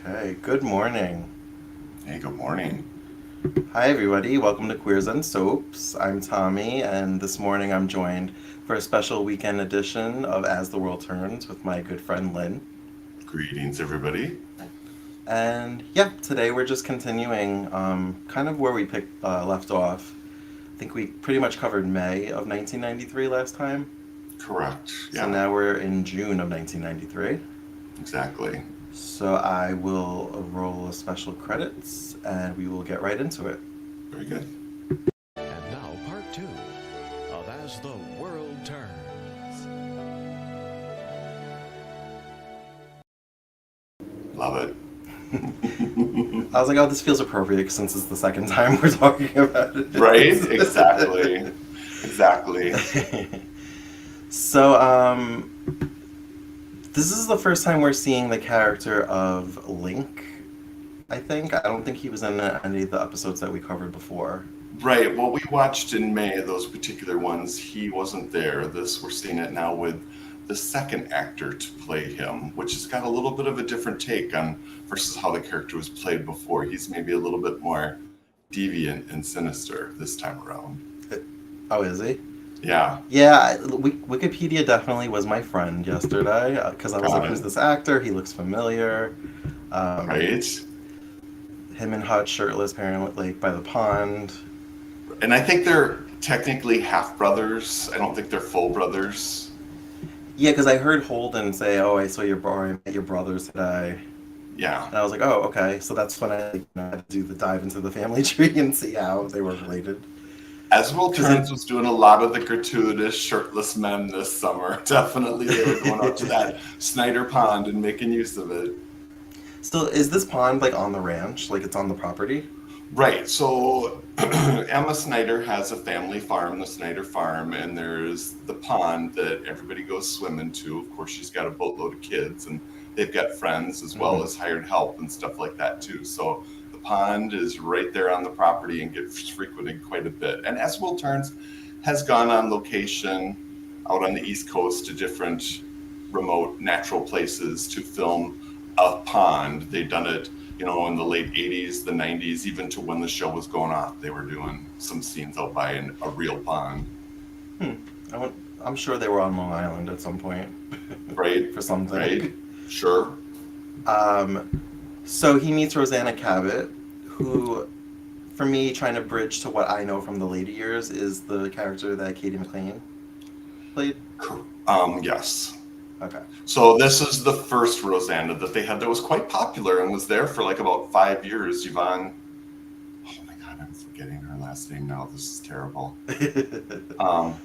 Okay, good morning. Hey, good morning. Hi, everybody. Welcome to Queers and Soaps. I'm Tommy, and this morning I'm joined for a special weekend edition of As the World Turns with my good friend Lynn. Greetings, everybody. And yeah, today we're just continuing kind of where we left off. I think we pretty much covered May of 1993 last time. Correct. So Yeah, now we're in June of 1993. exactly. So I will roll a special credits and we will get right into it. Very good. And now, part two of As the World Turns. Love it. I was like, oh, this feels appropriate since it's the second time we're talking about Right? it. Exactly. Exactly. So, this is the first time we're seeing the character of Link, I think. I don't think he was in any of the episodes that we covered before. Right. What we watched in May, those particular ones, he wasn't there. We're seeing it now with the second actor to play him, which has got a little bit of a different take on versus how the character was played before. He's maybe a little bit more deviant and sinister this time around. Oh, is he? Yeah, Yeah, Wikipedia definitely was my friend yesterday because I was like, got who's it. this actor? He looks familiar. Um, Right. Him and Hutch shirtless, apparently, like by the pond. And I think they're technically half brothers. I don't think they're full brothers. Yeah, because I heard Holden say, "Oh, I saw your bar. I met your brothers today," Yeah. and I was like, "Oh, okay." So that's when I had to do the dive into the family tree and see how they were related. Aswell Because it Turns was doing a lot of the gratuitous shirtless men this summer. Definitely, they were going out to that Snyder Pond and making use of it. still is this pond like on the ranch, like it's on the property? Right. So Emma Snyder has a family farm, the Snyder Farm, and there's the pond that everybody goes swimming to. Of course, she's got a boatload of kids, and they've got friends as well Hmm. as hired help and stuff like that too. So the pond is right there on the property and gets frequented quite a bit. And As Will Turns has gone on location out on the East Coast to different remote natural places to film a pond. They've done it in the late 80s, the 90s, even to when the show was going off, they were doing some scenes out by a real pond. Hmm. I went, I'm sure they were on Long Island at some point Right? for Right? something. Sure. Um, so he meets Rosanna Cabot, who, for me, trying to bridge to what I know from the later years, is the character that Katie McLean played. Yes. Okay. So this is the first Rosanna that they had that was quite popular and was there for like about 5 years. Yvonne, oh my God, I'm forgetting her last name now. This is terrible. Um,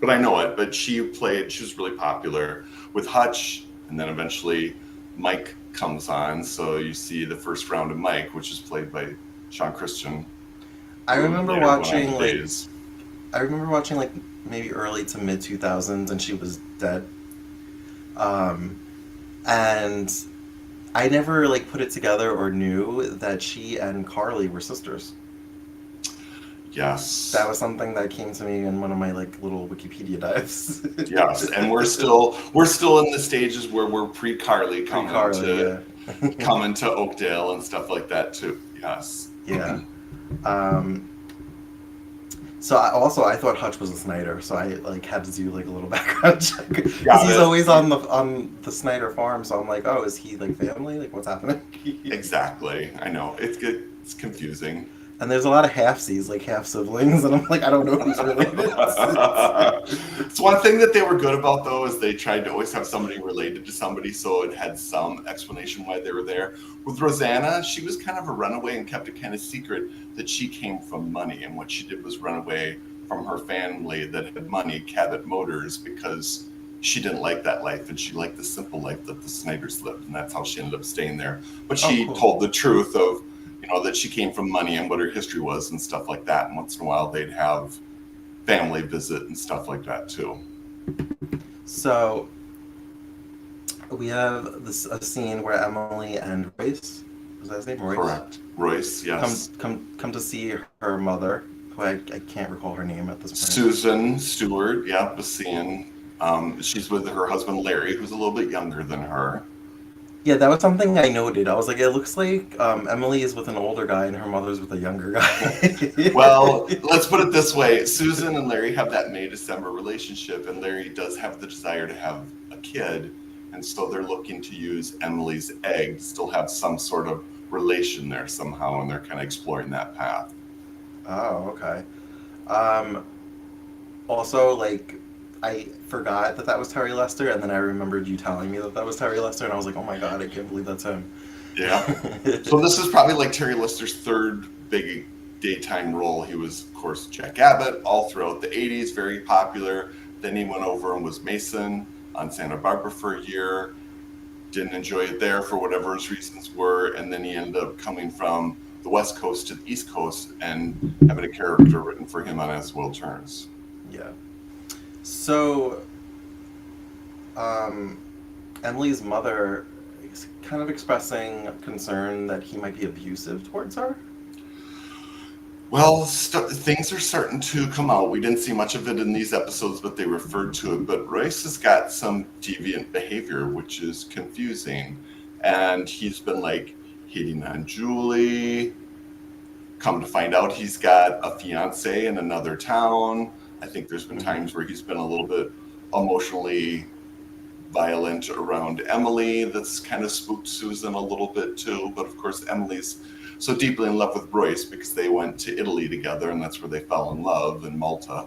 but I know it. But she was really popular with Hutch, and then eventually Mike comes on. So you see the first round of Mike, which is played by Sean Christian, I who remember later went on watching to like Days. I remember watching like maybe early to mid 2000s, and she was dead. Um, and I never like put it together or knew that she and Carly were sisters. That Yes. was something that came to me in one of my like little Wikipedia dives. Yes, and we're still in the stages where we're pre-Carly Pre Carly, yeah. coming to Oakdale and stuff like that too. Yes. Yeah. Um, so I thought Hutch was a Snyder, so I like had to do like a little background check because Got he's it. always on the Snyder farm. So I'm like, oh, is he like family? Like, what's happening? Exactly. I know. It's good. It's confusing. And there's a lot of halfsies, like half siblings, and I'm like, I don't know who's related. It's one thing that they were good about though is they tried to always have somebody related to somebody, so it had some explanation why they were there. With Rosanna, she was kind of a runaway and kept it kind of secret that she came from money, and what she did was run away from her family that had money, Cabot Motors, because she didn't like that life and she liked the simple life that the Snyders lived, and that's how she ended up staying there. But Oh, she cool. told the truth of that she came from money and what her history was and stuff like that. And once in a while, they'd have family visit and stuff like that too. So we have this a scene where Emily and Royce, was that his name, Royce, Correct. Royce, yes. come to see her mother, who I can't recall her name at this point. Susan Stewart, yeah, was seeing. She's with her husband Larry, who's a little bit younger than her. Yeah, that was something I noted. I was like, it looks like Emily is with an older guy and her mother's with a younger Well, guy. let's put it this way. Susan and Larry have that May December relationship, and Larry does have the desire to have a kid. And so they're looking to use Emily's egg to still have some sort of relation there somehow, and they're kind of exploring that path. Oh, okay. Um, Also, like, I forgot that that was Terry Lester, and then I remembered you telling me that that was Terry Lester, and I was like, oh my god, I can't believe that's him. Yeah. So this is probably like Terry Lister's third big daytime role. He was, of course, Jack Abbott all throughout the 80s, very popular. Then he went over and was Mason on Santa Barbara for a year. Didn't enjoy it there for whatever his reasons were. And then he ended up coming from the West Coast to the East Coast and having a character written for him on As the World Turns. Yeah. So, um, Emily's mother is kind of expressing concern that he might be abusive towards her. Well, things are starting to come out. We didn't see much of it in these episodes, but they referred to it. But Royce has got some deviant behavior, which is confusing. And he's been like hitting on Julie. Come to find out, he's got a fiance in another town. I think there's been times where he's been a little bit emotionally violent around Emily. That's kind of spooked Susan a little bit too. But of course, Emily's so deeply in love with Royce because they went to Italy together, and that's where they fell in love in Malta.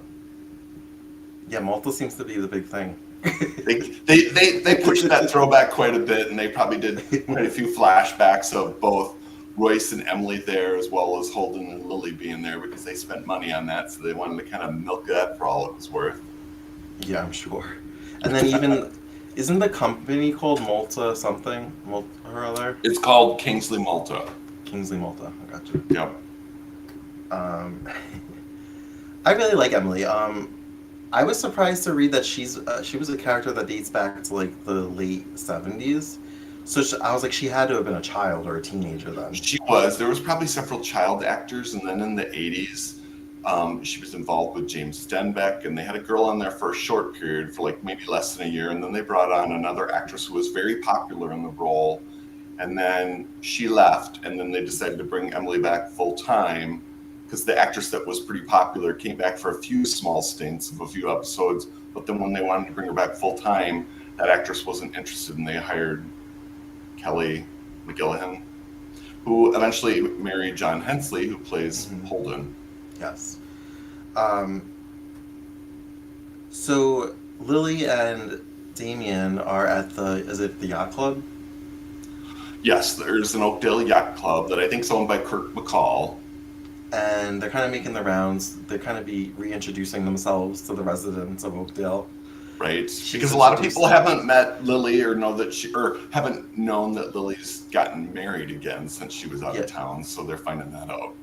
Yeah, Malta seems to be the big thing. They pushed that throwback quite a bit, and they probably did quite a few flashbacks of both Royce and Emily there, as well as Holden and Lily being there, because they spent money on that, so they wanted to kind of milk that for all it was worth. Yeah, I'm sure. And then even, isn't the company called Malta something? Malta or other? It's called Kingsley Malta. Kingsley Malta. I got you. Yep. Um, I really like Emily. I was surprised to read that she was a character that dates back to like the late 70s. So I was like, she had to have been a child or a teenager then. She was. There was probably several child actors, and then in the 80s, she was involved with James Stenbeck, and they had a girl on there for a short period, for like maybe less than a year, and then they brought on another actress who was very popular in the role, and then she left, and then they decided to bring Emily back full time, because the actress that was pretty popular came back for a few small stints of a few episodes, but then when they wanted to bring her back full time, that actress wasn't interested, and they hired Kelly McGillihan, who eventually married John Hensley, who plays Holden. Yes. Um, so Lily and Damien are at is it the yacht club? Yes, there's an Oakdale Yacht Club that I think is owned by Kirk McCall. And they're kind of making the rounds. They're kind of be reintroducing themselves to the residents of Oakdale. Right, She's because a lot of people introduced- haven't met Lily or haven't known that Lily's gotten married again since she was out of town, so they're finding that out.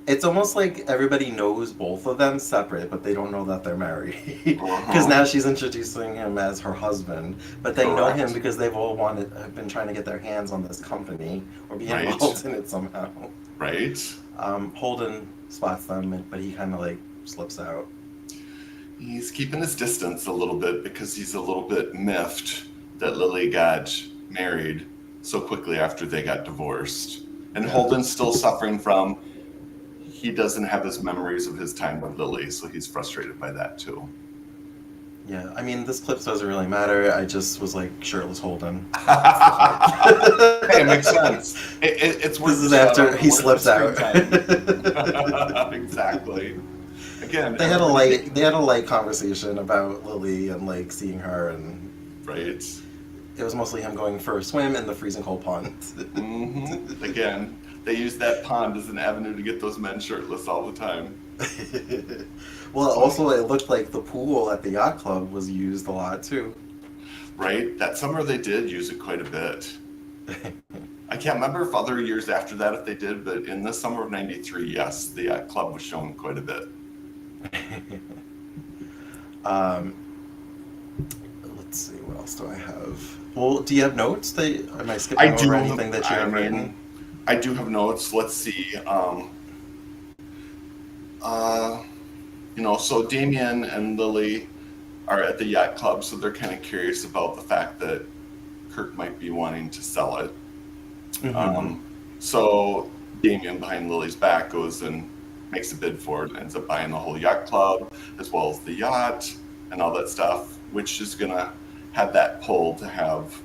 It's almost like everybody knows both of them separate, but they don't know that they're married. Because now she's introducing him as her husband, but they know him because they've all have been trying to get their hands on this company or be involved in it somehow. Right. Holden spots them, but he kind of like slips out. He's keeping his distance a little bit because he's a little bit miffed that Lily got married so quickly after they got divorced. And Holden's still suffering from, he doesn't have his memories of his time with Lily, so he's frustrated by that too. Yeah, I mean, this clip doesn't really matter. I just was like, shirtless Holden. Hey, it makes sense. It's worth this is after he slips out. Exactly. Again, they had a light conversation about Lily and like seeing her, and right. It was mostly him going for a swim in the freezing cold pond. Again, they use that pond as an avenue to get those men shirtless all the time. Well, also it looked like the pool at the yacht club was used a lot too. Right, that summer they did use it quite a bit. I can't remember if other years after that if they did, but in the summer of '93, yes, the yacht club was shown quite a bit. Let's see, what else do I have? Well, do you have notes? Am I skipping over anything that you have written? I do have notes. Let's see. So Damien and Lily are at the yacht club, so they're kind of curious about the fact that Kirk might be wanting to sell it. Mm-hmm. So Damien, behind Lily's back, goes and makes a bid for it and ends up buying the whole yacht club as well as the yacht and all that stuff, which is going to have that pull to have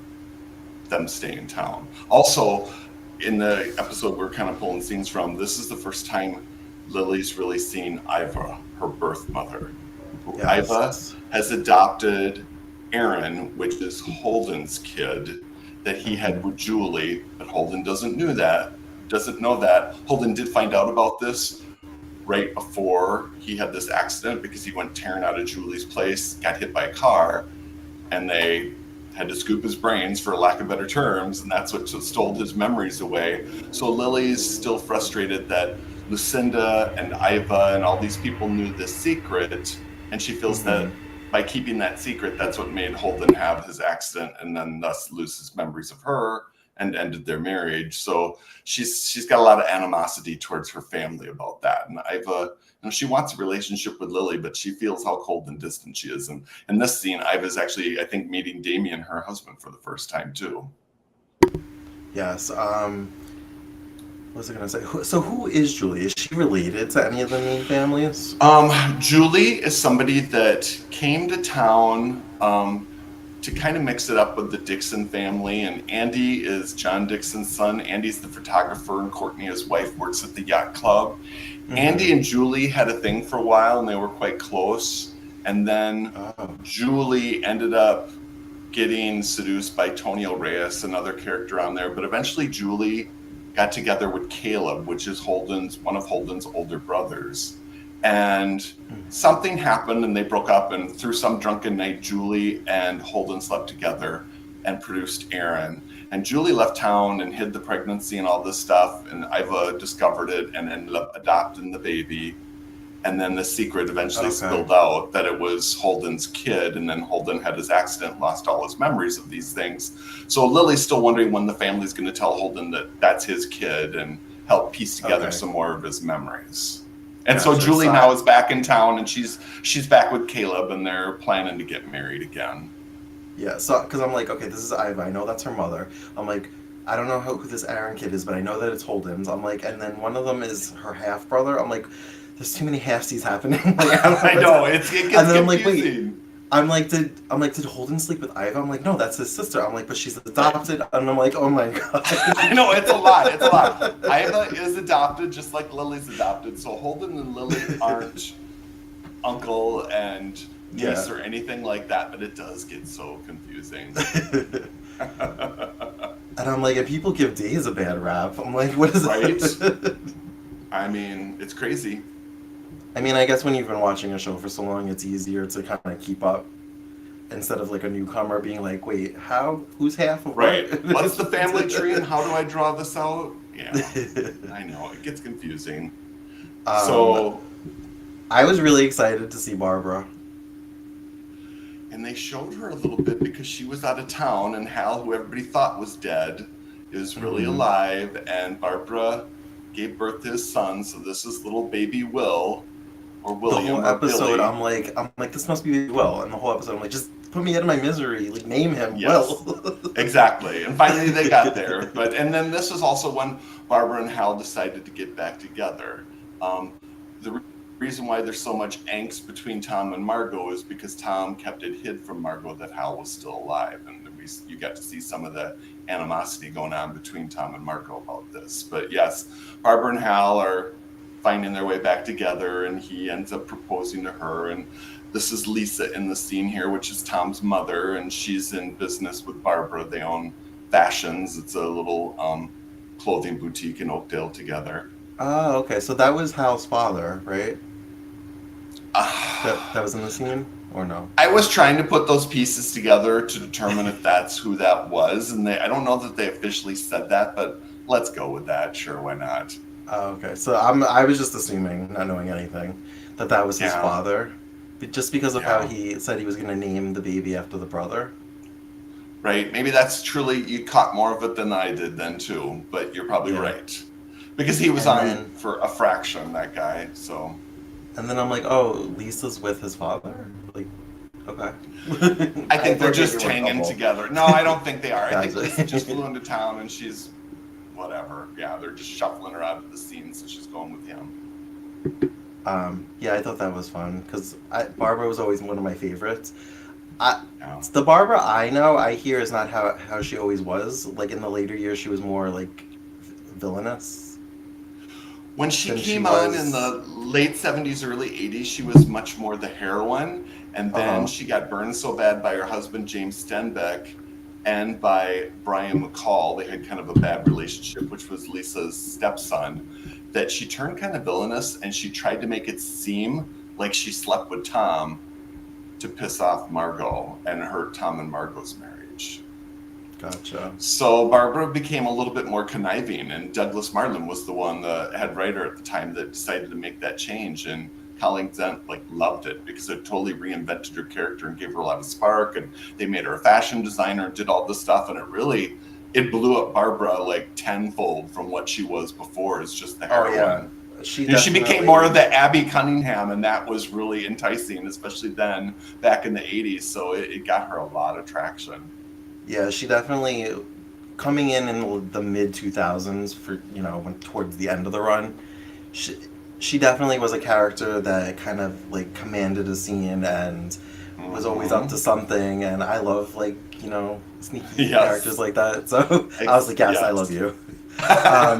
them stay in town. Also, in the episode we're kind of pulling scenes from, this is the first time Lily's really seen Iva, her birth mother. Yes. Iva has adopted Aaron, which is Holden's kid that he had with Julie, but Holden doesn't know that. Holden did find out about this right before he had this accident because he went tearing out of Julie's place, got hit by a car, and they had to scoop his brains, for lack of better terms, and that's what stole his memories away. So Lily's still frustrated that Lucinda and Iva and all these people knew this secret, and she feels that by keeping that secret, that's what made Holden have his accident and then thus lose his memories of her and ended their marriage. So she's got a lot of animosity towards her family about that. And Iva, she wants a relationship with Lily, but she feels how cold and distant she is. And in this scene, Iva's actually, I think, meeting Damien, her husband, for the first time too. Yes. What was I gonna say? So who is Julie? Is she related to any of the main families? Julie is somebody that came to town to kind of mix it up with the Dixon family, and Andy is John Dixon's son. Andy's the photographer, and Courtney, his wife, works at the yacht club. Andy and Julie had a thing for a while, and they were quite close. And then Julie ended up getting seduced by Tonio Reyes, another character on there. But eventually Julie got together with Caleb, which is one of Holden's older brothers. And something happened and they broke up, and through some drunken night, Julie and Holden slept together and produced Aaron. And Julie left town and hid the pregnancy and all this stuff, and Iva discovered it and ended up adopting the baby. And then the secret eventually spilled out that it was Holden's kid, and then Holden had his accident, lost all his memories of these things. So Lily's still wondering when the family's going to tell Holden that that's his kid and help piece together some more of his memories. And so Julie now is back in town, and she's back with Caleb, and they're planning to get married again. Yeah, so because I'm like, okay, this is Iva. I know that's her mother. I'm like, I don't know who this Aaron kid is, but I know that it's Holden's. I'm like, and then one of them is her half brother. I'm like, there's too many halfsies happening. Like, I know it gets and then confusing. I'm like, did Holden sleep with Iva? I'm like, no, that's his sister. I'm like, but she's adopted, and I'm like, oh my god. I know it's a lot. Iva is adopted, just like Lily's adopted. So Holden and Lily aren't uncle and niece or anything like that, but it does get so confusing. And I'm like, and people give Days a bad rap. I'm like, what is that? I mean, it's crazy. I mean, I guess when you've been watching a show for so long, it's easier to kind of keep up instead of like a newcomer being like, wait, who's half of what? What's the family tree and how do I draw this out? Yeah, I know, it gets confusing. So I was really excited to see Barbara. And they showed her a little bit because she was out of town, and Hal, who everybody thought was dead, is really alive, and Barbara gave birth to his son, so this is little baby Will. Or William. The whole episode, I'm like, this must be Will. And the whole episode, I'm like, just put me out of my misery. Like, name him Will. Exactly. And finally, they got there. And then this is also when Barbara and Hal decided to get back together. The reason why there's so much angst between Tom and Margot is because Tom kept it hid from Margot that Hal was still alive, and you got to see some of the animosity going on between Tom and Margot about this. But yes, Barbara and Hal are finding their way back together, and he ends up proposing to her. And this is Lisa in the scene here, which is Tom's mother, and she's in business with Barbara. They own Fashions. It's a little clothing boutique in Oakdale together. Oh, okay. So that was Hal's father, right? That was in the scene, or no? I was trying to put those pieces together to determine if that's who that was, and I don't know that they officially said that, but let's go with that. Sure, why not? Oh, okay. So I was just assuming, not knowing anything, that was his father, but just because of how he said he was going to name the baby after the brother. Right. Maybe that's truly, you caught more of it than I did then too, but you're probably right. Because he was for a fraction, that guy, so. And then I'm like, oh, Lisa's with his father? Like, Okay. I think they're thought just they were a hanging couple. together. No, I don't think they are. I think Gotcha. Lisa just flew into town and she's whatever. Yeah, they're just shuffling her out of the scene, so she's going with him. Yeah, I thought that was fun because Barbara was always one of my favorites. I, Yeah. the Barbara I know, I hear is not how she always was. Like in the later years, she was more like villainous When she than she came on in was. the late 70s, early 80s, she was much more the heroine. And then Uh-huh. she got burned so bad by her husband, James Stenbeck, and by Brian McCall. They had kind of a bad relationship, which was Lisa's stepson, that she turned kind of villainous and she tried to make it seem like she slept with Tom to piss off Margot and hurt Tom and Margot's marriage. Gotcha. So Barbara became a little bit more conniving, and Douglas Marland was the one, the head writer at the time, that decided to make that change. And Colleen Zent loved it because it totally reinvented her character and gave her a lot of spark. And they made her a fashion designer and did all this stuff, and it blew up Barbara tenfold from what she was before as just the heroine. Oh yeah, She became more of the Abby Cunningham, and that was really enticing, especially then back in the 80s. So it got her a lot of traction. Yeah, she definitely coming in the mid 2000s for when towards the end of the run. She definitely was a character that kind of commanded a scene and was always up to something. And I love sneaky characters like that. So I was like, yes, I love you. I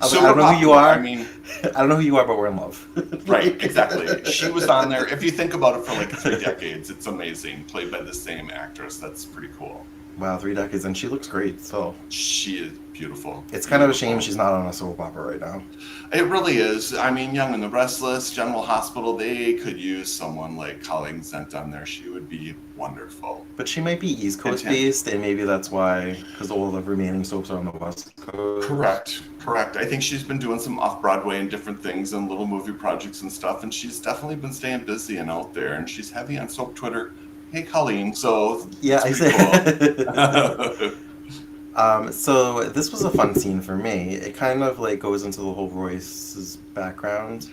don't know who you are. I mean, I don't know who you are, but we're in love. Right, exactly. She was on there. If you think about it, for 3 decades, it's amazing. Played by the same actress. That's pretty cool. Wow, 3 decades, and she looks great. So she is beautiful. It's kind of a shame she's not on a soap opera right now. It really is. I mean, Young and the Restless, General Hospital, they could use someone like Colleen Zent on there. She would be wonderful. But she might be East Coast based, and maybe that's why, because all the remaining soaps are on the West Coast. Correct. I think she's been doing some off-Broadway and different things and little movie projects and stuff, and she's definitely been staying busy and out there, and she's heavy on soap Twitter. Hey, Colleen. So yeah, I say. Cool. So this was a fun scene for me. It kind of goes into the whole Royce's background.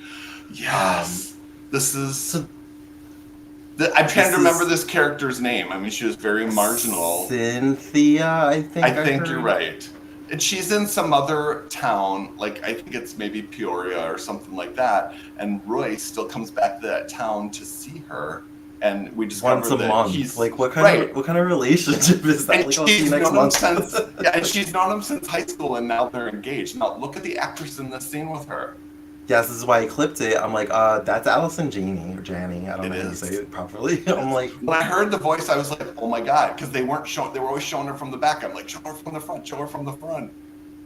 Yes. This is. I'm trying to remember this character's name. I mean, she was very marginal. Cynthia, I think. I think you're right. And she's in some other town, I think it's maybe Peoria or something like that. And Royce still comes back to that town to see her. And we discover once a that month. He's what kind of relationship is that? And I'll see you next month. And she's known him since high school, and now they're engaged. Now look at the actress in this scene with her. Yes, this is why I clipped it. I'm like, that's Allison Janney or Janney. I don't know how to say it properly. I'm like, when I heard the voice, I was like, oh my god, because they weren't showing. They were always showing her from the back. I'm like, show her from the front. Show her from the front.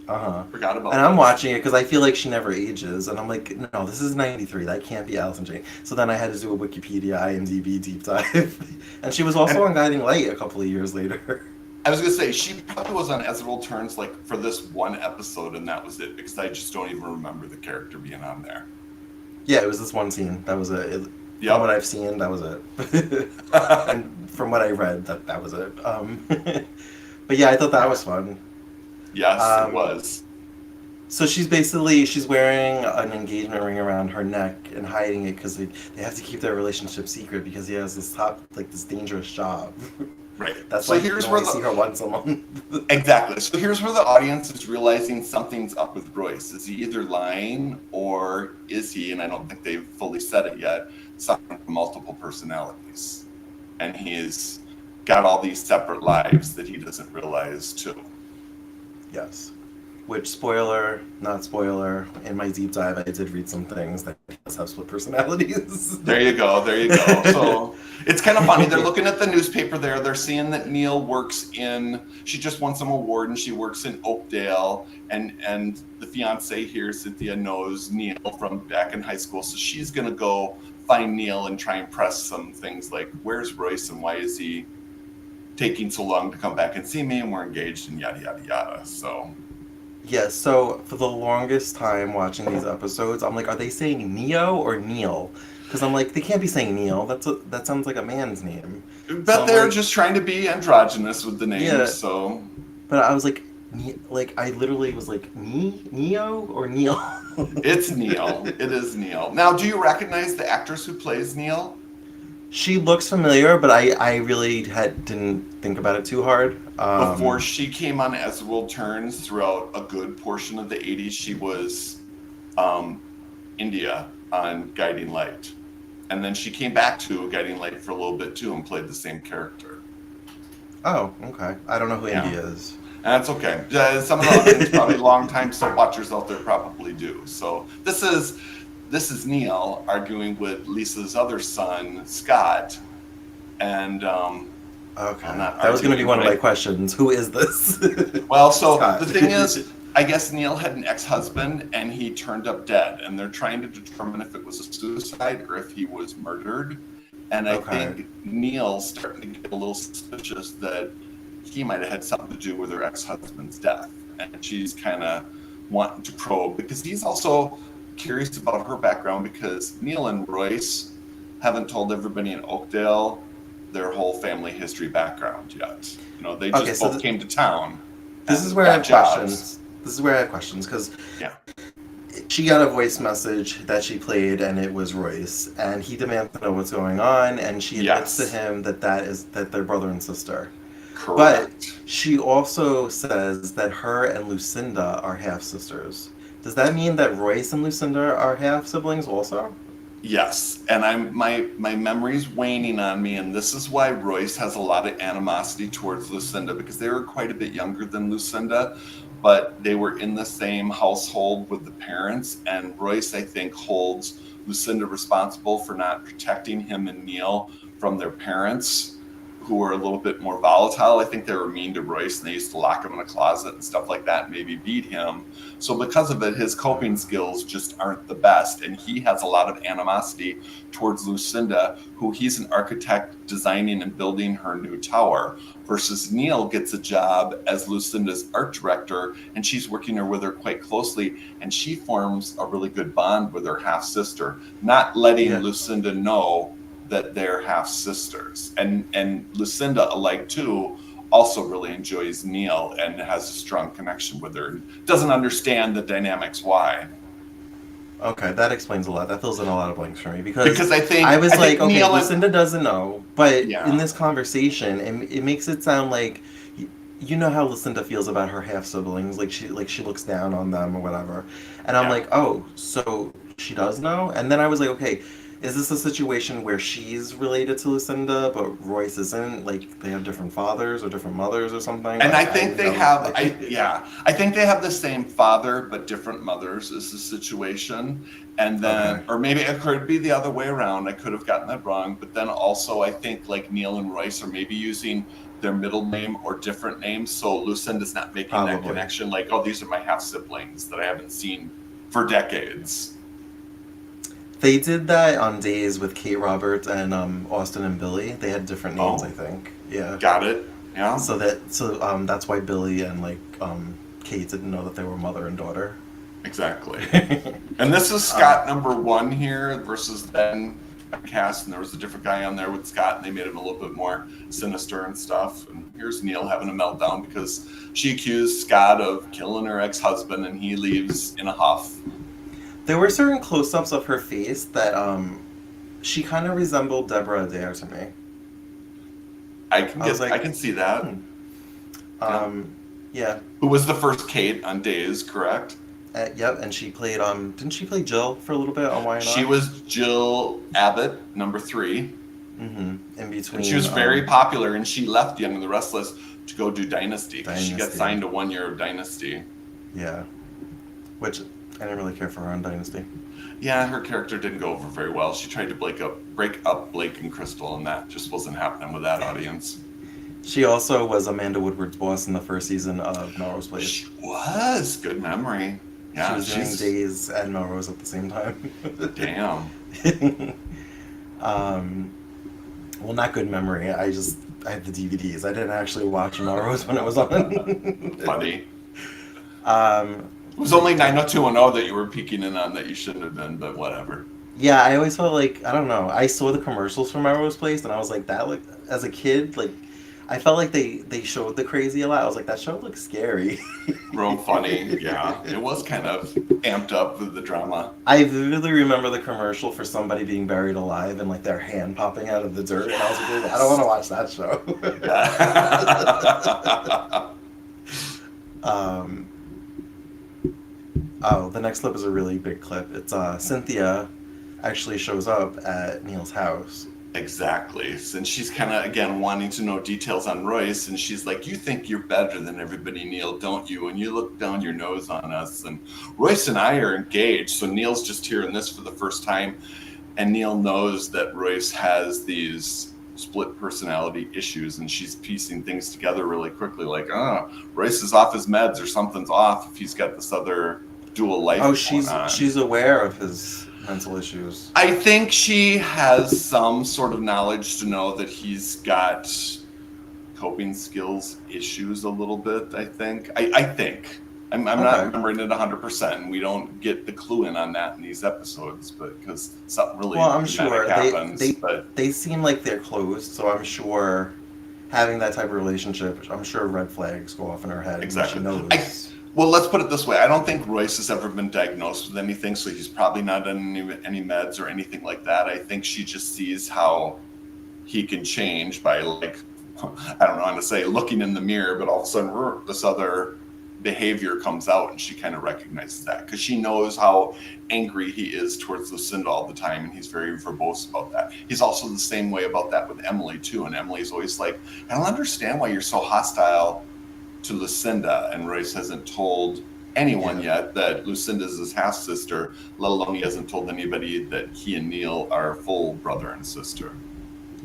Forgot about. And I'm watching it because I feel like she never ages, and I'm like, no, this is '93. That can't be Allison Janney. So then I had to do a Wikipedia, IMDb deep dive, and she was also on Guiding Light a couple of years later. I was gonna say she probably was on As the World Turns for this one episode, and that was it, because I just don't even remember the character being on there. Yeah, it was this one scene. That was it. Yep. From what I've seen, that was it. And from what I read, that was it. But yeah, I thought that was fun. Yes, it was. So she's wearing an engagement ring around her neck and hiding it because they have to keep their relationship secret because he has this dangerous job. Right. That's so why here's you where see her once a month. Exactly. So here's where the audience is realizing something's up with Royce. Is he either lying, or is he, and I don't think they've fully said it yet, suffering from multiple personalities, and he's got all these separate lives that he doesn't realize too. Yes. Which, spoiler, not spoiler, in my deep dive, I did read some things that have split personalities. There you go. So it's kind of funny. They're looking at the newspaper there. They're seeing that Neil she just won some award, and she works in Oakdale. And the fiance here, Cynthia, knows Neil from back in high school. So she's going to go find Neil and try and press some things like, where's Royce and why is he taking so long to come back and see me, and we're engaged and yada, yada, yada. So... Yeah, so for the longest time watching these episodes, I'm like, are they saying Neo or Neil? Because I'm like, they can't be saying Neil. That sounds like a man's name. But so they're just trying to be androgynous with the names, yeah. So... But I was like, I literally was like, Neo or Neil? It's Neil. It is Neil. Now, do you recognize the actress who plays Neil? She looks familiar, but I really didn't think about it too hard. Before she came on As the World Turns, throughout a good portion of the 80s, she was India on Guiding Light. And then she came back to Guiding Light for a little bit too and played the same character. Oh, okay. I don't know who Yeah. India is. And that's okay. Some of the audience, probably longtime soap watchers out there, probably do. So this is Neil arguing with Lisa's other son, Scott, and Okay. I'm not That was going to be arguing, one of but my questions. Who is this? well, so Scott. the thing is, I guess Neil had an ex-husband and he turned up dead, and they're trying to determine if it was a suicide or if he was murdered. And I think Neil's starting to get a little suspicious that he might have had something to do with her ex-husband's death, and she's kind of wanting to probe because he's also curious about her background, because Neil and Royce haven't told everybody in Oakdale their whole family history background yet. You know, they just both came to town. This is where I have questions. This is where I have questions because she got a voice message that she played, and it was Royce, and he demands to know what's going on, and she admits to him that they're brother and sister. Correct. But she also says that her and Lucinda are half sisters. Does that mean that Royce and Lucinda are half siblings also? Yes, and my memory's waning on me, and this is why Royce has a lot of animosity towards Lucinda, because they were quite a bit younger than Lucinda, but they were in the same household with the parents, and Royce, I think, holds Lucinda responsible for not protecting him and Neil from their parents, who were a little bit more volatile. I think they were mean to Royce, and they used to lock him in a closet and stuff like that, and maybe beat him. So because of it, his coping skills just aren't the best, and he has a lot of animosity towards Lucinda, who he's an architect designing and building her new tower, versus Neil gets a job as Lucinda's art director, and she's working with her quite closely, and she forms a really good bond with her half-sister, not letting Lucinda know that they're half sisters. And Lucinda, alike too, also really enjoys Neil and has a strong connection with her. Doesn't understand the dynamics why. Okay, that explains a lot. That fills in a lot of blanks for me because I think okay, Neil Lucinda doesn't know, but in this conversation, it makes it sound like you know how Lucinda feels about her half siblings, like she looks down on them or whatever, and I'm like, oh, so she does know, and then I was like, okay. Is this a situation where she's related to Lucinda, but Royce isn't? Like they have different fathers or different mothers or something? And like, I think they have, I think they have the same father, but different mothers is the situation. And then, or maybe it could be the other way around. I could have gotten that wrong. But then also I think like Neil and Royce are maybe using their middle name or different names. So Lucinda's not making that connection like, oh, these are my half siblings that I haven't seen for decades. They did that on Days with Kate Roberts and Austin and Billy. They had different names, I think. Yeah. Got it. Yeah. So that's why Billy and Kate didn't know that they were mother and daughter. Exactly. And this is Scott number 1 here versus then cast, and there was a different guy on there with Scott, and they made him a little bit more sinister and stuff. And here's Neil having a meltdown because she accused Scott of killing her ex-husband, and he leaves in a huff. There were certain close-ups of her face that she kind of resembled Deborah Adair to me. I can see that. Yeah. Who was the first Kate on Days, correct? Yep, and she played didn't she play Jill for a little bit on Y&R? She was Jill Abbott, number 3. Mm-hmm. In between. And she was very popular, and she left Young and the Restless to go do Dynasty. She got signed to 1 year of Dynasty. Yeah. Which I didn't really care for her on Dynasty. Yeah, her character didn't go over very well. She tried to break up Blake and Crystal, and that just wasn't happening with that audience. She also was Amanda Woodward's boss in the first season of Melrose Place. She was. Good memory. Yeah, she was doing Days and Melrose at the same time. Damn. Well, not good memory. I had the DVDs. I didn't actually watch Melrose when it was on. Funny. It was only 90210 that you were peeking in on that you shouldn't have been, but whatever. Yeah, I always felt like, I don't know, I saw the commercials for Melrose Place, and I was like, that, like, as a kid, like, I felt like they showed the crazy a lot. I was like, that show looks scary. Real funny. Yeah, it was kind of amped up with the drama. I vividly remember the commercial for somebody being buried alive and like their hand popping out of the dirt, and I was like, I don't want to watch that show. Yeah. um, oh, the next clip is a really big clip. It's Cynthia actually shows up at Neil's house. Exactly. And she's kind of, again, wanting to know details on Royce. And she's like, you think you're better than everybody, Neil, don't you? And you look down your nose on us. And Royce and I are engaged. So Neil's just hearing this for the first time. And Neil knows that Royce has these split personality issues. And she's piecing things together really quickly. Like, Royce is off his meds or something's off if he's got this other dual life going on. She's aware of his mental issues. I think she has some sort of knowledge to know that he's got coping skills issues a little bit, I think. I think. I'm not remembering it 100%, and we don't get the clue in on that in these episodes, but because something really I'm sure happens. They seem like they're closed, so I'm sure having that type of relationship, I'm sure red flags go off in her head. Exactly. She knows. Well, let's put it this way. I don't think Royce has ever been diagnosed with anything, so he's probably not on any meds or anything like that. I think she just sees how he can change by, like, I don't know how to say, looking in the mirror, but all of a sudden this other behavior comes out, and she kind of recognizes that because she knows how angry he is towards Lucinda all the time, and he's very verbose about that. He's also the same way about that with Emily, too, and Emily's always like, I don't understand why you're so hostile to Lucinda, and Royce hasn't told anyone yet that Lucinda's his half sister, let alone he hasn't told anybody that he and Neil are full brother and sister.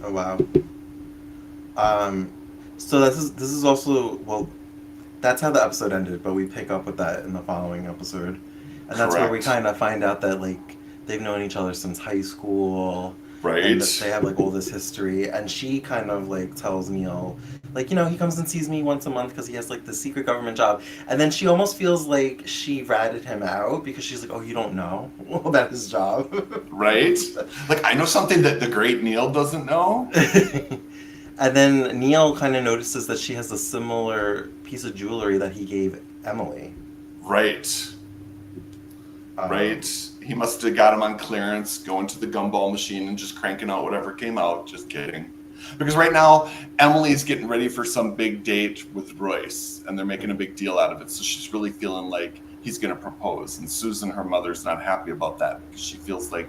Oh wow. So this is also, well, that's how the episode ended, but we pick up with that in the following episode, and that's where we kind of find out that like they've known each other since high school. Right. And they have like all this history, and she kind of like tells Neil, like, he comes and sees me once a month because he has like the secret government job, and then she almost feels like she ratted him out because she's like, oh, you don't know about his job. Right. Like, I know something that the great Neil doesn't know. And then Neil kind of notices that she has a similar piece of jewelry that he gave Emily. Right. Right. He must have got him on clearance, going to the gumball machine and just cranking out whatever came out. Just kidding. Because right now, Emily's getting ready for some big date with Royce, and they're making a big deal out of it. So she's really feeling like he's going to propose. And Susan, her mother's not happy about that because she feels like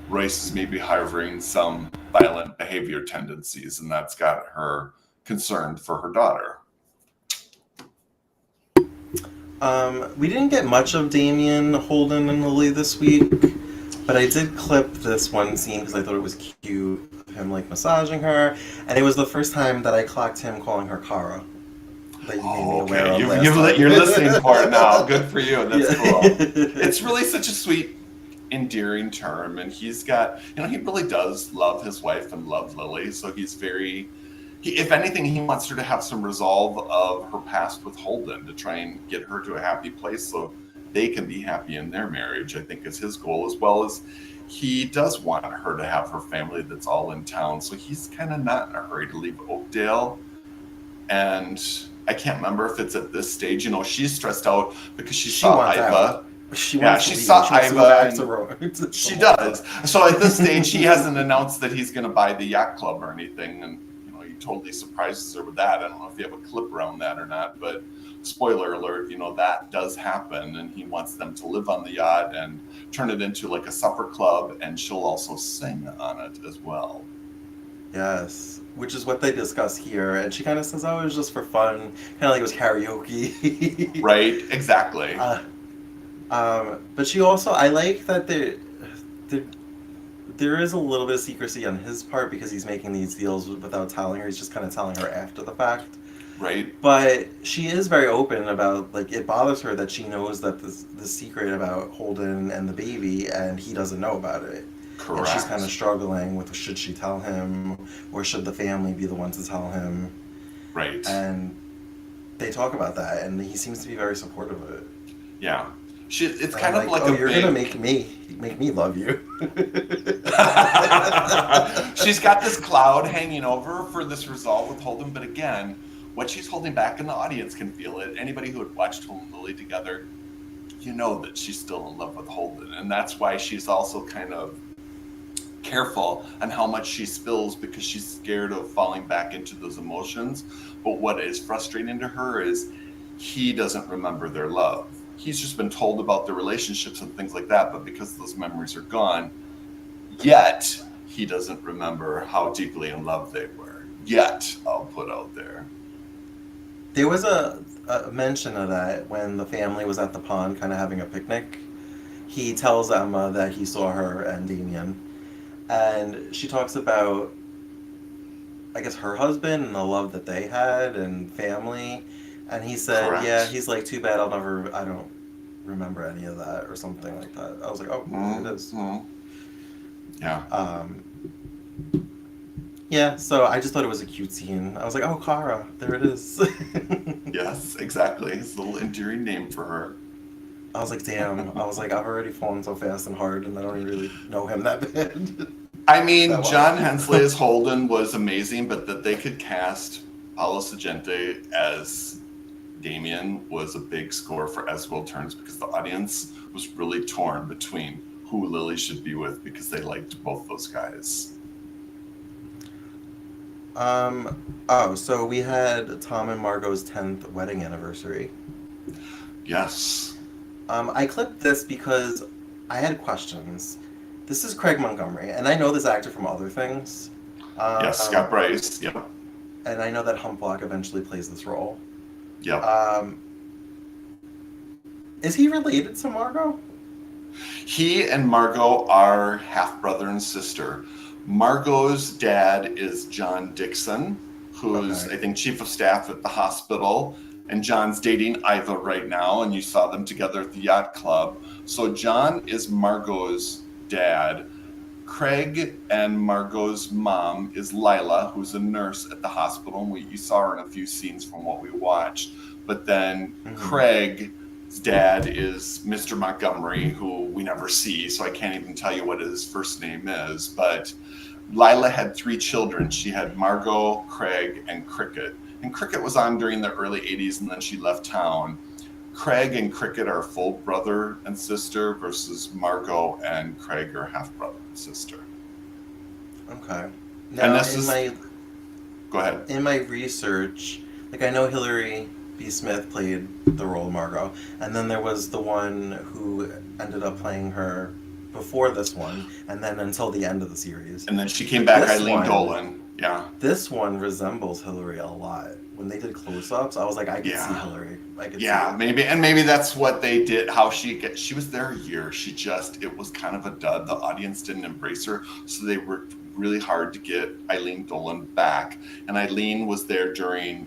Royce is maybe harboring some violent behavior tendencies, and that's got her concerned for her daughter. We didn't get much of Damien, Holden, and Lily this week, but I did clip this one scene because I thought it was cute, him like massaging her, and it was the first time that I clocked him calling her Kara. That you made me aware of last time. You're listening for it now. Good for you. That's cool. It's really such a sweet, endearing term, and he's got, he really does love his wife and love Lily, so he's very... if anything, he wants her to have some resolve of her past with Holden to try and get her to a happy place so they can be happy in their marriage, I think is his goal, as well as he does want her to have her family that's all in town. So he's kind of not in a hurry to leave Oakdale. And I can't remember if it's at this stage. She's stressed out because she saw Iva. She saw Iva. She does. So at this stage, he hasn't announced that he's going to buy the yacht club or anything. And he totally surprises her with that. I don't know if you have a clip around that or not, but spoiler alert, that does happen, and he wants them to live on the yacht and turn it into like a supper club, and she'll also sing on it as well. Yes, which is what they discuss here, and she kind of says, oh, it was just for fun, kind of like it was karaoke. Right, exactly. But she also, I like that there is a little bit of secrecy on his part because he's making these deals without telling her. He's just kind of telling her after the fact. Right. But she is very open about, like, it bothers her that she knows that the secret about Holden and the baby, and he doesn't know about it. Correct. And she's kind of struggling with, should she tell him, or should the family be the one to tell him? Right. And they talk about that, and he seems to be very supportive of it. Yeah. It's And kind I'm of like, like oh, a you're big. gonna make me love you. She's got this cloud hanging over her for this resolve with Holden, but again, what she's holding back, and the audience can feel it. Anybody who had watched Holden and Lily together, you know that she's still in love with Holden, and that's why she's also kind of careful on how much she spills because she's scared of falling back into those emotions. But what is frustrating to her is he doesn't remember their love. He's just been told about their relationships and things like that, but because those memories are gone, yet he doesn't remember how deeply in love they were. Yet, I'll put out there. There was a mention of that when the family was at the pond kind of having a picnic. He tells Emma that he saw her and Damien. And she talks about, I guess, her husband and the love that they had and family. And he said, yeah, Correct. he's like, too bad I don't remember any of that or something like that. I was like, oh, there it is. Mm-hmm. Yeah. Yeah, so I just thought it was a cute scene. I was like, oh, Kara, there it is. Yes, exactly. It's a little endearing name for her. I was like, damn. I was like, I've already fallen so fast and hard, and I don't even really know him that bad. I mean, That well. John Hensley as Holden was amazing, but that they could cast Paolo Sorgente as Damien was a big score for As World Turns because the audience was really torn between who Lily should be with because they liked both those guys. So we had Tom and Margot's 10th wedding anniversary. Yes. I clipped this because I had questions. This is Craig Montgomery, and I know this actor from other things. Yes, Scott Bryce. Yep. And I know that Hump Block eventually plays this role. Yep. Is he related to Margot? He and Margot are half brother and sister. Margot's dad is John Dixon, who's, I think, chief of staff at the hospital. And John's dating Iva right now, and you saw them together at the yacht club. So John is Margot's dad. Craig and Margot's mom is Lila, who's a nurse at the hospital. And you saw her in a few scenes from what we watched. But then Craig's dad is Mr. Montgomery, who we never see, so I can't even tell you what his first name is. But Lila had 3 children. She had Margot, Craig, and Cricket. And Cricket was on during the early 80s, and then she left town. Craig and Cricket are full brother and sister versus Margot and Craig are half brother and sister. Okay. And Now, this is... Go ahead. In my research, like I know Hillary B. Smith played the role of Margot, and then there was the one who ended up playing her before this one, and then until the end of the series. And then she came back, This Eileen one- Dolan. Yeah. This one resembles Hillary a lot. When they did close-ups, I was like, I could see Hillary. I could see it. maybe that's what they did. How she was there a year. It was kind of a dud. The audience didn't embrace her, so they worked really hard to get Eileen Dolan back. And Eileen was there during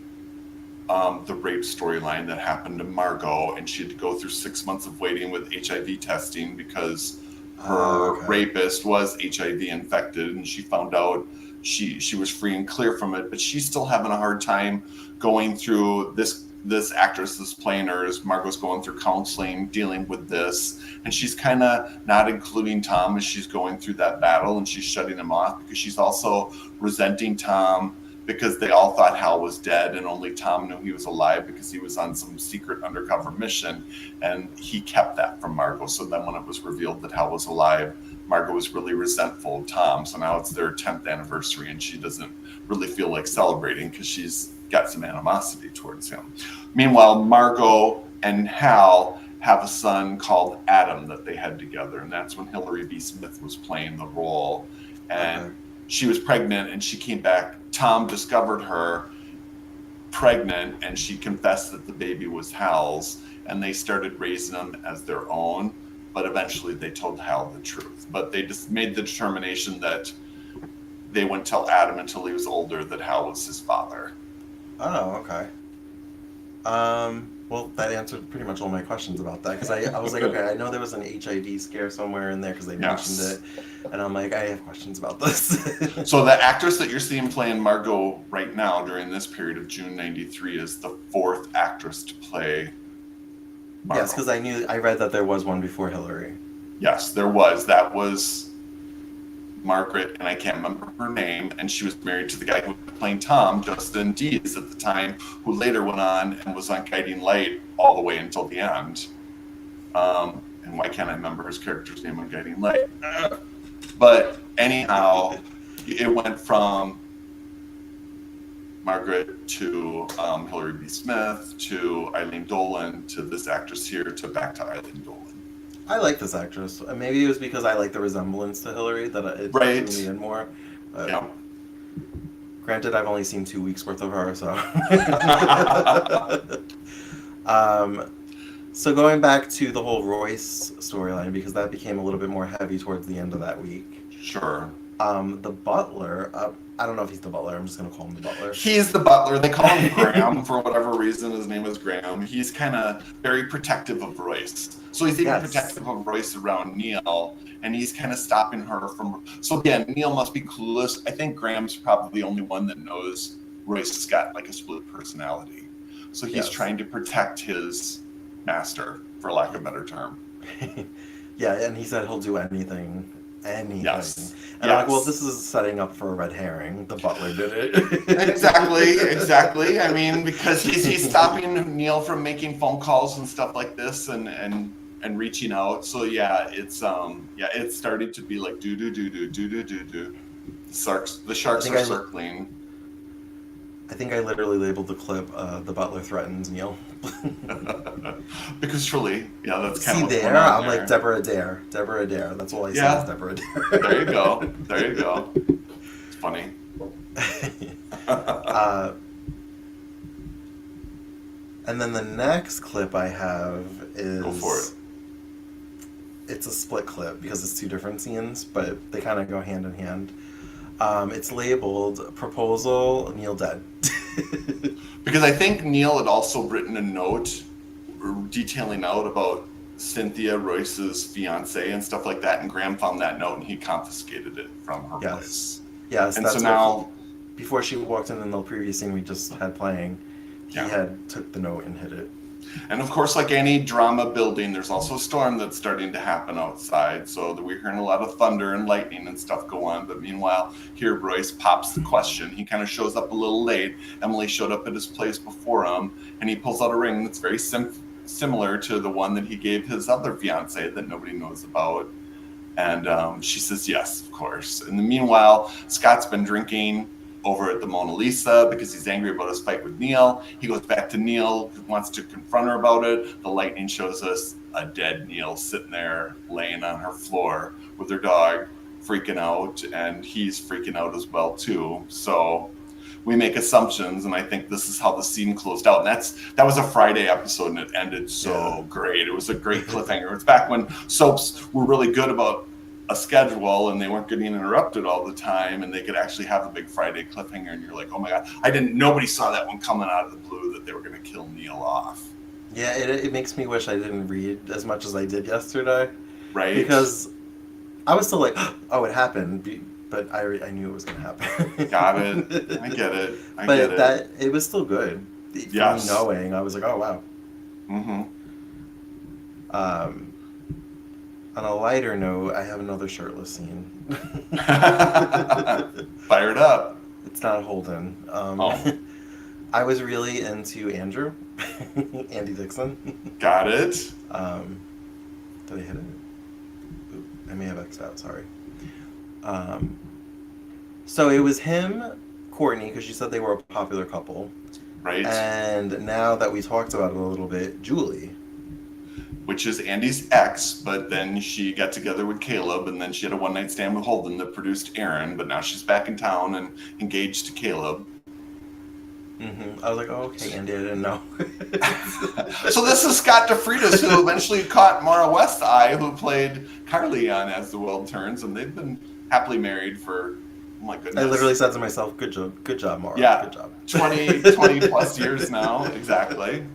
the rape storyline that happened to Margot, and she had to go through 6 months of waiting with HIV testing because her rapist was HIV infected, and she found out she was free and clear from it, but she's still having a hard time going through this actress that's playing her. Margot's going through counseling, dealing with this, and she's kind of not including Tom as she's going through that battle, and she's shutting him off because she's also resenting Tom because they all thought Hal was dead and only Tom knew he was alive because he was on some secret undercover mission, and he kept that from Margot. So then when it was revealed that Hal was alive, Margot was really resentful of Tom. So now it's their 10th anniversary and she doesn't really feel like celebrating because she's got some animosity towards him. Meanwhile, Margot and Hal have a son called Adam that they had together, and that's when Hillary B. Smith was playing the role. And she was pregnant and she came back. Tom discovered her pregnant and she confessed that the baby was Hal's, and they started raising them as their own. But eventually they told Hal the truth. But they just made the determination that they wouldn't tell Adam until he was older that Hal was his father. Oh, okay. Well, that answered pretty much all my questions about that, because I was like, okay, I know there was an HIV scare somewhere in there because they mentioned it, and I'm like, I have questions about this. So the actress that you're seeing playing Margot right now during this period of June '93 is the 4th actress to play Yes, because I read that there was one before Hillary. Yes, there was. That was Margaret, and I can't remember her name, and she was married to the guy who was playing Tom, Justin Dees, at the time, who later went on and was on Guiding Light all the way until the end. And why can't I remember his character's name on Guiding Light? But anyhow, it went from Margaret to Hilary B. Smith to Eileen Dolan to this actress here to back to Eileen Dolan. I like this actress. Maybe it was because I like the resemblance to Hillary that it Right. drew me in more. Yeah. Granted, I've only seen 2 weeks worth of her, so. So going back to the whole Royce storyline, because that became a little bit more heavy towards the end of that week. Sure. The butler, I don't know if he's the butler. I'm just going to call him the butler. He's the butler. They call him Graham for whatever reason. His name is Graham. He's kind of very protective of Royce. So he's even protective of Royce around Neil, and he's kind of stopping her from. So again, Neil must be clueless. I think Graham's probably the only one that knows Royce has got like a split personality. So he's trying to protect his master, for lack of a better term. Yeah, and he said he'll do anything. Yes. And I'm like, well, this is setting up for a red herring. The butler did it. Exactly. I mean, because he's stopping Neil from making phone calls and stuff like this and reaching out. So yeah, it's it started to be like do. The sharks are circling. I think I literally labeled the clip "The Butler Threatens Neil." Because truly, that's kind of what's going on there. I'm like Deborah Adair. That's all I see is Deborah Adair. There you go. It's funny. And then the next clip I have is. Go for it. It's a split clip because it's 2 different scenes, but they kind of go hand in hand. It's labeled "Proposal, Neil Dead." Because I think Neil had also written a note detailing out about Cynthia Royce's fiance and stuff like that, and Graham found that note and he confiscated it from her place. Yes, and that's so now, before she walked in the previous scene we just had playing, he had took the note and hid it. And of course, like any drama building, there's also a storm that's starting to happen outside. So we're hearing a lot of thunder and lightning and stuff go on. But meanwhile, here Royce pops the question. He kind of shows up a little late. Emily showed up at his place before him, and he pulls out a ring that's very similar to the one that he gave his other fiance that nobody knows about. And she says yes, of course. And meanwhile, Scott's been drinking over at the Mona Lisa because he's angry about his fight with Neil. He goes back to Neil, wants to confront her about it. The lightning shows us a dead Neil sitting there laying on her floor with her dog freaking out, and he's freaking out as well too. So we make assumptions, and I think this is how the scene closed out. And that was a Friday episode, and it ended so great. It was a great cliffhanger. It's back when soaps were really good about a schedule and they weren't getting interrupted all the time, and they could actually have a big Friday cliffhanger, and you're like, oh my god, nobody saw that one coming out of the blue that they were going to kill Neil off. Yeah, it makes me wish I didn't read as much as I did yesterday. Right. Because I was still like, oh, it happened, but I knew it was going to happen. Got it. I get it. It was still good. Yes. Me knowing, I was like, oh wow. Mm-hmm. On a lighter note, I have another shirtless scene. Fired up. It's not Holden. I was really into Andrew, Andy Dixon. Got it. Did I hit it? Oop, I may have X'd out, sorry. So it was him, Courtney, because you said they were a popular couple. Right. And now that we talked about it a little bit, Julie. Which is Andy's ex, but then she got together with Caleb, and then she had a one-night stand with Holden that produced Aaron, but now she's back in town and engaged to Caleb. Mm-hmm. I was like, oh, okay, Andy, I didn't know. So this is Scott DeFreitas, who eventually caught Mara West's eye, who played Carly on As the World Turns, and they've been happily married for, oh my goodness. I literally said to myself, good job, Mara. Yeah, good job. 20 plus years now, exactly.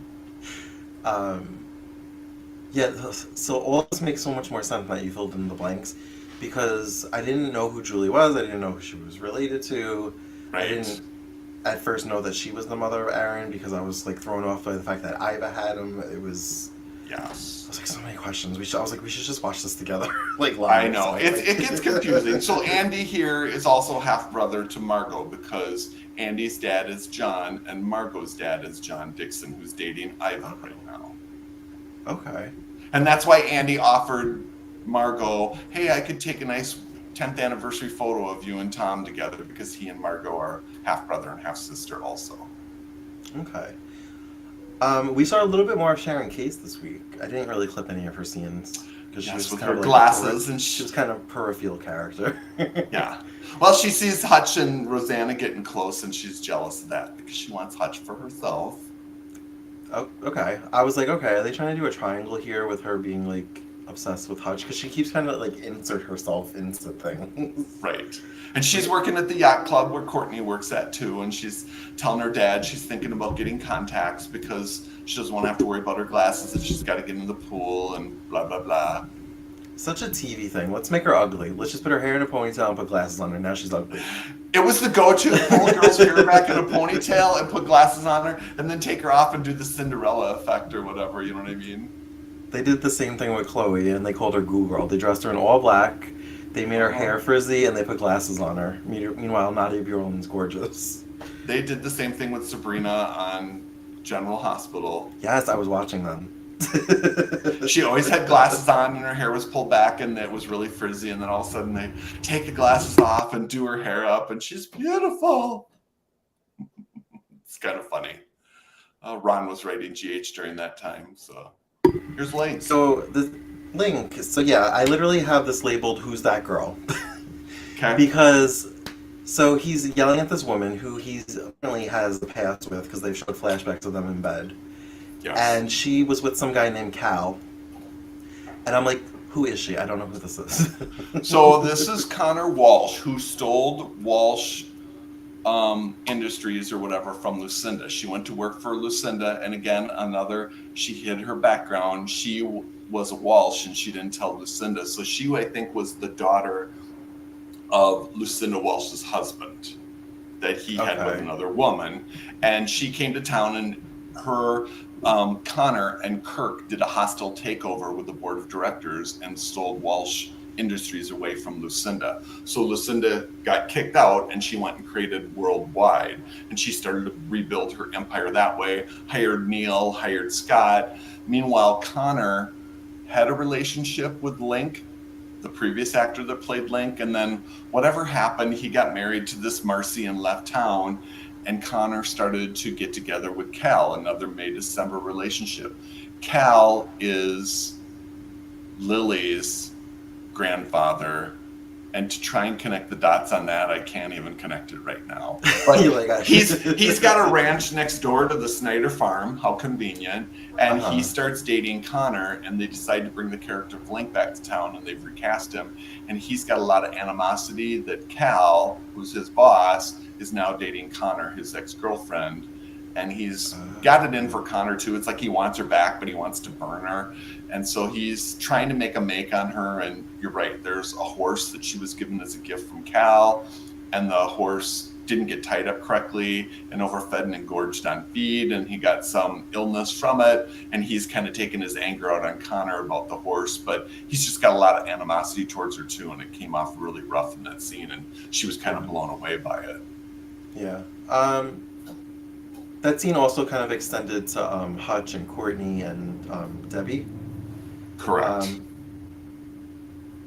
Yeah, so all this makes so much more sense now you filled in the blanks, because I didn't know who Julie was, I didn't know who she was related to. Right. I didn't at first know that she was the mother of Aaron because I was like thrown off by the fact that Iva had him. It was Yes. I was like, so many questions. I was like, we should just watch this together. Like, live. I know. It gets confusing. So Andy here is also half brother to Margot because Andy's dad is John and Margot's dad is John Dixon, who's dating Ivan right now. Okay. And that's why Andy offered Margot, hey, I could take a nice 10th anniversary photo of you and Tom together because he and Margot are half brother and half sister also. Okay. We saw a little bit more of Sharon Case this week. I didn't really clip any of her scenes because she was with kind her of glasses and she was kind of peripheral character. Yeah. Well, she sees Hutch and Rosanna getting close, and she's jealous of that because she wants Hutch for herself. Oh, okay. I was like, okay, are they trying to do a triangle here with her being like obsessed with Hutch? Because she keeps kind of like insert herself into things. Right. And she's working at the yacht club where Courtney works at too, and she's telling her dad she's thinking about getting contacts because she doesn't want to have to worry about her glasses if she's got to get in the pool and blah blah blah. Such a TV thing. Let's make her ugly. Let's just put her hair in a ponytail and put glasses on her. Now she's ugly. It was the go-to. Pull a girl's hair back in a ponytail and put glasses on her, and then take her off and do the Cinderella effect or whatever. You know what I mean? They did the same thing with Chloe, and they called her Goo Girl. They dressed her in all black. They made her hair frizzy, and they put glasses on her. Meanwhile, Nadia Bjorn's gorgeous. They did the same thing with Sabrina on General Hospital. Yes, I was watching them. She always had glasses on, and her hair was pulled back, and it was really frizzy. And then all of a sudden, they take the glasses off and do her hair up, and she's beautiful. It's kind of funny. Ron was writing GH during that time, so here's Link. So the Link. So yeah, I literally have this labeled "Who's that girl?" Okay. Because so he's yelling at this woman who he's apparently has the past with because they've showed flashbacks of them in bed. Yes. And she was with some guy named Cal. And I'm like, who is she? I don't know who this is. So this is Connor Walsh, who stole Walsh Industries or whatever from Lucinda. She went to work for Lucinda, and again, she hid her background. She was a Walsh, and she didn't tell Lucinda. So she, I think, was the daughter of Lucinda Walsh's husband that he had with another woman. And she came to town, and her Connor and Kirk did a hostile takeover with the board of directors and stole Walsh Industries away from Lucinda. So Lucinda got kicked out, and she went and created Worldwide, and she started to rebuild her empire that way. Hired Neil, hired Scott. Meanwhile, Connor had a relationship with Link, the previous actor that played Link, and then whatever happened, he got married to this Marcy and left town. And Connor started to get together with Cal, another May-December relationship. Cal is Lily's grandfather, and to try and connect the dots on that, I can't even connect it right now. But he's got a ranch next door to the Snyder farm. How convenient. And he starts dating Connor, and they decide to bring the character of Link back to town, and they've recast him. And he's got a lot of animosity that Cal, who's his boss, is now dating Connor, his ex-girlfriend. And he's got it in for Connor too. It's like he wants her back, but he wants to burn her. And so he's trying to make a make on her. And you're right, there's a horse that she was given as a gift from Cal, and the horse didn't get tied up correctly and overfed and engorged on feed, and he got some illness from it. And he's kind of taken his anger out on Connor about the horse, but he's just got a lot of animosity towards her too. And it came off really rough in that scene, and she was kind of blown away by it. Yeah. That scene also kind of extended to Hutch and Courtney and Debbie. Correct.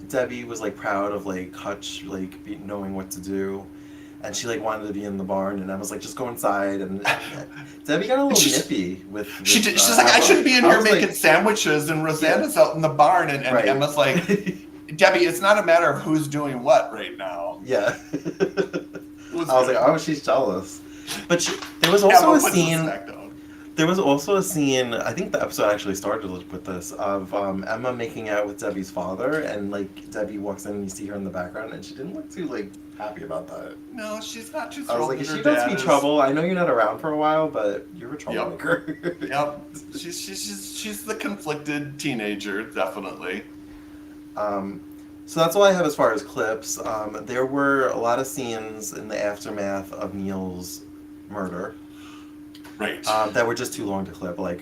Debbie was like proud of like Hutch knowing what to do, and she like wanted to be in the barn, and I was like, just go inside. And Debbie got a little nippy with she's like, I shouldn't be in here making sandwiches, and Rosanna's out in the barn, and Emma's like, Debbie, it's not a matter of who's doing what right now. Yeah. I was like, oh, she's jealous. But there was also a scene. There was also a scene. I think the episode actually started with this of Emma making out with Debbie's father, and like Debbie walks in and you see her in the background, and she didn't look too like happy about that. No, she's not too I was thrilled. like, is she about to be trouble? I know you're not around for a while, but you're a troublemaker. Yep. She's the conflicted teenager, definitely. So that's all I have as far as clips. There were a lot of scenes in the aftermath of Neil's murder. Right. That were just too long to clip. Like,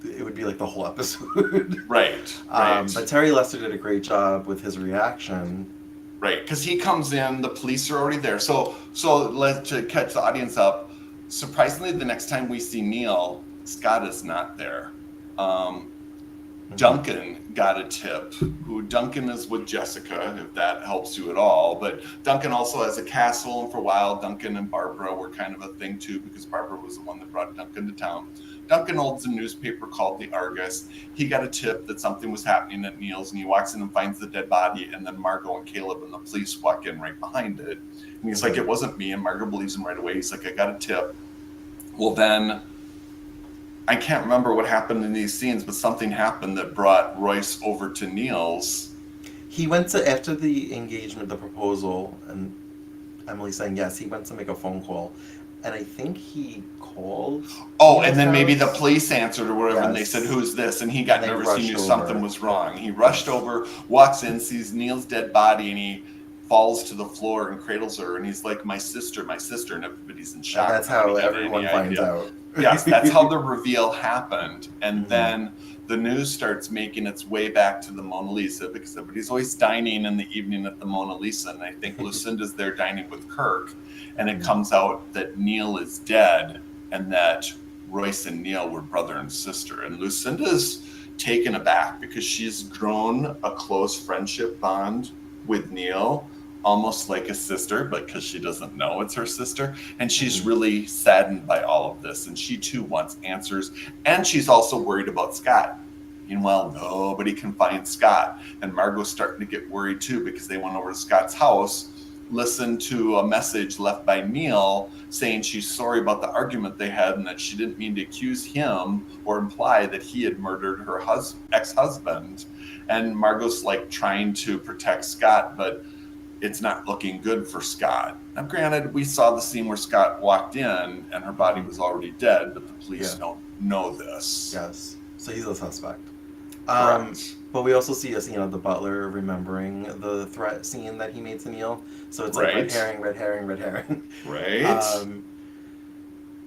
it would be like the whole episode. Right. But Terry Lester did a great job with his reaction. Right, because he comes in, the police are already there. So to catch the audience up, surprisingly, the next time we see Neil, Scott is not there. Duncan got a tip. Duncan is with Jessica, if that helps you at all. But Duncan also has a castle, and for a while, Duncan and Barbara were kind of a thing too, because Barbara was the one that brought Duncan to town. Duncan owns a newspaper called the Argus. He got a tip that something was happening at Neil's, and he walks in and finds the dead body, and then Margot and Caleb and the police walk in right behind it. And he's like, it wasn't me, and Margot believes him right away. He's like, I got a tip. Well, then, I can't remember what happened in these scenes, but something happened that brought Royce over to Neil's. He went to, after the engagement, the proposal, and Emily saying yes, he went to make a phone call. And I think he called. Oh, and then maybe the police answered or whatever, yes. And they said, who's this? And he got and nervous. He knew over. something was wrong. He rushed over, walks in, sees Neil's dead body, and he falls to the floor and cradles her. And he's like, my sister. And everybody's in shock. And that's how everyone finds out. Yes, that's how the reveal happened. And then the news starts making its way back to the Mona Lisa, because everybody's always dining in the evening at the Mona Lisa. And I think Lucinda's there dining with Kirk. And it comes out that Neil is dead and that Royce and Neil were brother and sister. And Lucinda's taken aback because she's grown a close friendship bond with Neil, almost like a sister, but because she doesn't know it's her sister. And she's really saddened by all of this. And she too wants answers. And she's also worried about Scott. Meanwhile, nobody can find Scott. And Margot's starting to get worried too, because they went over to Scott's house, listened to a message left by Neil saying she's sorry about the argument they had and that she didn't mean to accuse him or imply that he had murdered her ex-husband. And Margot's like trying to protect Scott, but it's not looking good for Scott. Now, granted, we saw the scene where Scott walked in and her body was already dead, but the police don't know this. Yes. So he's a suspect. Correct. But we also see a scene of the butler remembering the threat scene that he made to Neil. So it's like red herring. Right.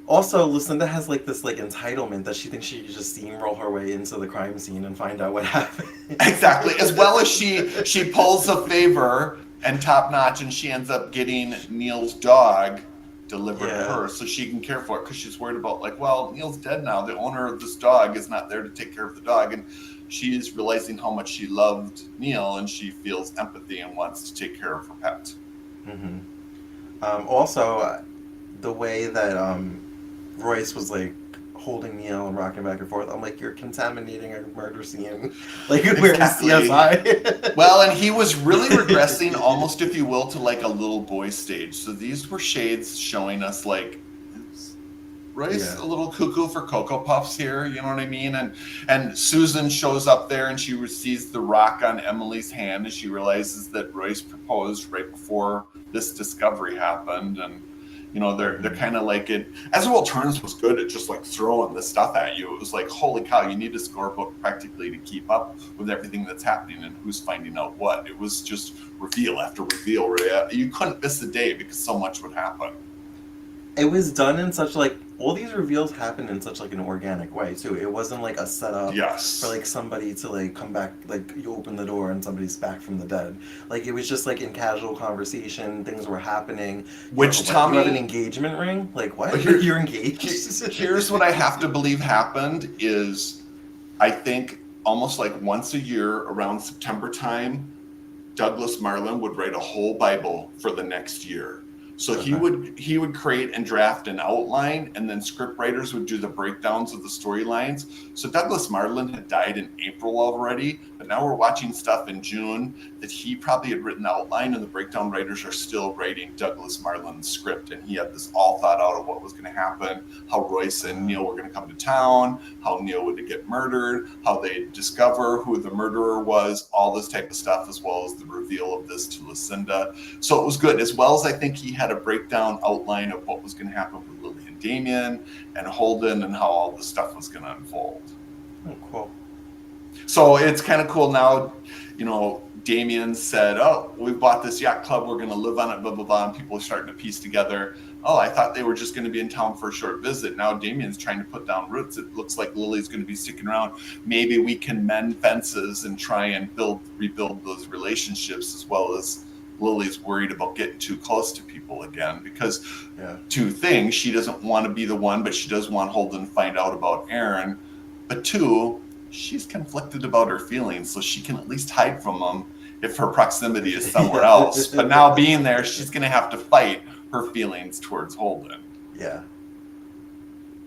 Also, Lucinda has like this like entitlement that she thinks she could just steamroll her way into the crime scene and find out what happened. Exactly. As well as she pulls a favor and top notch, and she ends up getting Neil's dog delivered to her so she can care for it, because she's worried about like, well, Neil's dead now. The owner of this dog is not there to take care of the dog, and she is realizing how much she loved Neil, and she feels empathy and wants to take care of her pet. Also, the way that Royce was like holding Neil and rocking back and forth, I'm like, you're contaminating a murder scene. Like, we're in CSI. Well, and he was really regressing almost, if you will, to like a little boy stage. So these were shades showing us like, Royce a little cuckoo for Cocoa Puffs here, you know what I mean? And Susan shows up there and she sees the rock on Emily's hand, and she realizes that Royce proposed right before this discovery happened. And you know, they're kind of like it. As Well Turns was good at just like throwing this stuff at you. It was like, holy cow, you need a scorebook practically to keep up with everything that's happening and who's finding out what. It was just reveal after reveal. You couldn't miss a day because so much would happen. It was done in such like, all these reveals happened in such like an organic way too. It wasn't like a setup for like somebody to like come back, like you open the door and somebody's back from the dead. Like it was just like in casual conversation, things were happening. Which, you Tommy, you have an engagement ring? Like what? You're engaged? Here's what I have to believe happened is, I think almost like once a year around September time, Douglas Marland would write a whole Bible for the next year. So he would create and draft an outline, and then script writers would do the breakdowns of the storylines. So Douglas Marland had died in April already, but now we're watching stuff in June that he probably had written the outline, and the breakdown writers are still writing Douglas Marland's script. And he had this all thought out of what was going to happen, how Royce and Neil were going to come to town, how Neil would get murdered, how they'd discover who the murderer was, all this type of stuff, as well as the reveal of this to Lucinda. So it was good, as well as I think he had a breakdown outline of what was going to happen with Lily and Damien and Holden and how all this stuff was going to unfold. Oh, cool. So it's kind of cool now, you know, Damien said, oh, we bought this yacht club, we're going to live on it, blah, blah, blah, and people are starting to piece together oh, I thought they were just going to be in town for a short visit. Now Damien's trying to put down roots. It looks like Lily's going to be sticking around. Maybe we can mend fences and try and rebuild those relationships, as well as Lily's worried about getting too close to people again. Because two things, she doesn't want to be the one, but she does want Holden to find out about Aaron. But two, she's conflicted about her feelings, so she can at least hide from them if her proximity is somewhere else. But now being there, she's going to have to fight her feelings towards Holden. Yeah.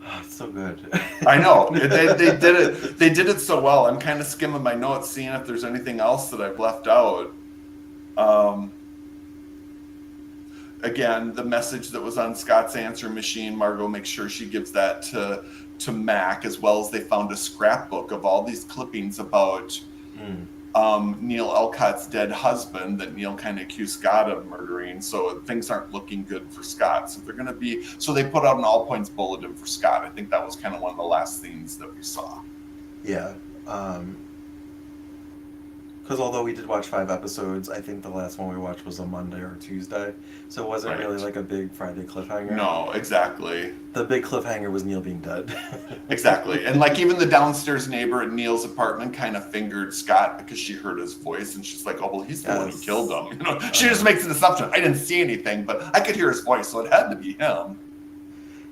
Oh, it's so good. I know. They did it. They did it so well. I'm kind of skimming my notes, seeing if there's anything else that I've left out. Again, the message that was on Scott's answer machine, Margot makes sure she gives that to Mac, as well as they found a scrapbook of all these clippings about Neil Elcott's dead husband that Neil kind of accused Scott of murdering. So things aren't looking good for Scott. So they're going to be. So they put out an all points bulletin for Scott. I think that was kind of one of the last things that we saw. Yeah. Because although we did watch 5 episodes, I think the last one we watched was a Monday or Tuesday. So it wasn't really like a big Friday cliffhanger. No, exactly. The big cliffhanger was Neil being dead. Exactly. And like even the downstairs neighbor at Neil's apartment kind of fingered Scott because she heard his voice and she's like, oh, well, he's the one who killed him. You know, she just makes an assumption. I didn't see anything, but I could hear his voice, so it had to be him.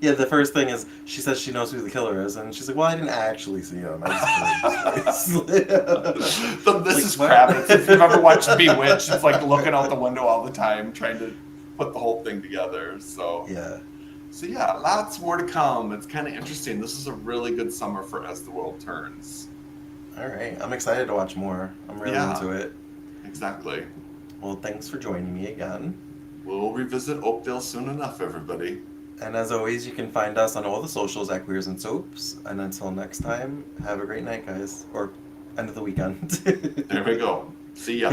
Yeah, the first thing is she says she knows who the killer is, and she's like, well, I didn't actually see him. I just heard his voice. So this is Kravitz. If you've ever watched Bewitched, it's like looking out the window all the time, trying to put the whole thing together. So yeah, lots more to come. It's kind of interesting. This is a really good summer for As the World Turns. All right. I'm excited to watch more. I'm really into it. Exactly. Well, thanks for joining me again. We'll revisit Oakdale soon enough, everybody. And as always, you can find us on all the socials at Queers and Soaps. And until next time, have a great night, guys. Or end of the weekend. There we go. See ya.